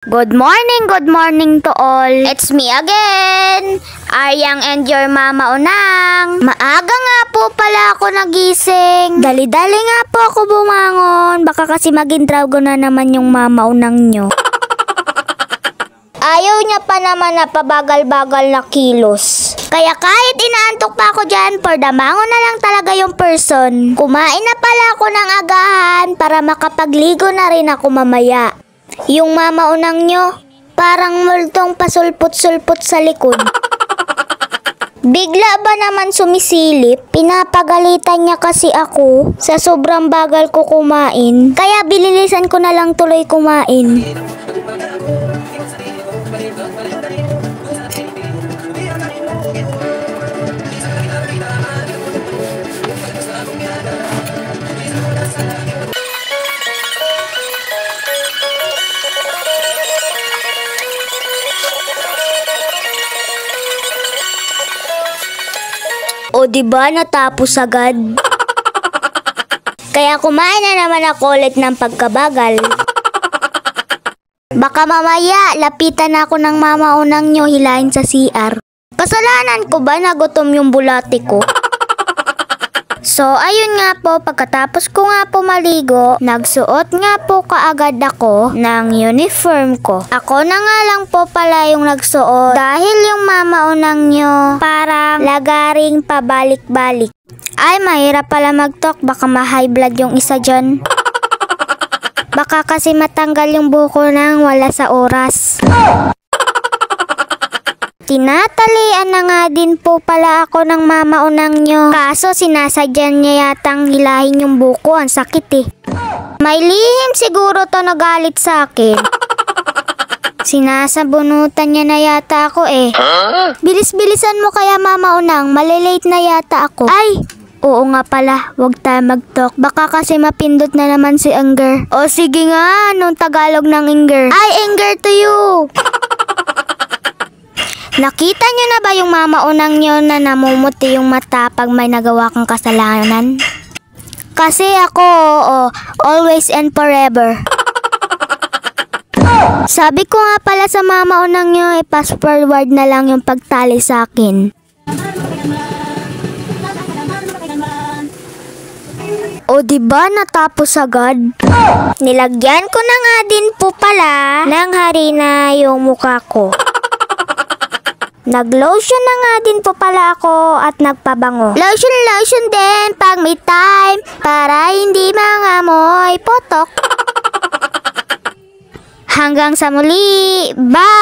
Good morning to all. It's me again, Aryang and your mama Unang. Maaga nga po pala ako nagising. Dali-dali nga po ako bumangon. Baka kasi maging dragon na naman yung mama Unang nyo. Ayaw niya pa naman na pabagal-bagal na kilos. Kaya kahit inaantok pa ako dyan, for damangon na lang talaga yung person. Kumain na pala ako ng agahan para makapagligo na rin ako mamaya. Yung mama Unang nyo, parang multong pasulpot-sulpot sa likod. Bigla ba naman sumisilip? Pinapagalitan niya kasi ako sa sobrang bagal ko kumain. Kaya bililisan ko na lang tuloy kumain. O diba natapos agad? Kaya kumain na naman ako ulit ng pagkabagal. Baka mamaya lapitan ako ng mama Unang nyo hilahin sa CR. Kasalanan ko ba na gutom yung bulate ko? So ayun nga po, pagkatapos ko nga po maligo, nagsuot nga po kaagad ako ng uniform ko. Ako na nga lang po pala yung nagsuot dahil yung mama Unang nyo parang lagaring pabalik-balik. Ay, mahirap pala mag-talk, baka ma-high blood yung isa dyan. Baka kasi matanggal yung buko nang wala sa oras. Tinatalian na nga din po pala ako ng mama Unang nyo. Kaso sinasadyan niya yatang hilahin yung buko. Ang sakit eh. May lihim siguro to nagalit sa akin. Sinasabunutan niya na yata ako eh. Bilis-bilisan mo kaya mama Unang. Malilate na yata ako. Ay! Oo nga pala, wag tayo mag-talk. Baka kasi mapindot na naman si Anger. O sige nga, anong Tagalog ng Anger? Ay, Anger to you! Nakita nyo na ba yung mama Unang nyo na namumuti yung mata pag may nagawa kang kasalanan? Kasi ako, always and forever. Sabi ko nga pala sa mama Unang nyo, i-pass forward na lang yung pagtali sa akin. O diba natapos agad? Nilagyan ko na nga din po pala ng harina yung mukha ko. Nag-lotion na nga din po pala ako at nagpabango. Lotion din pag may time para hindi mangamoy potok. Hanggang sa muli. Bye!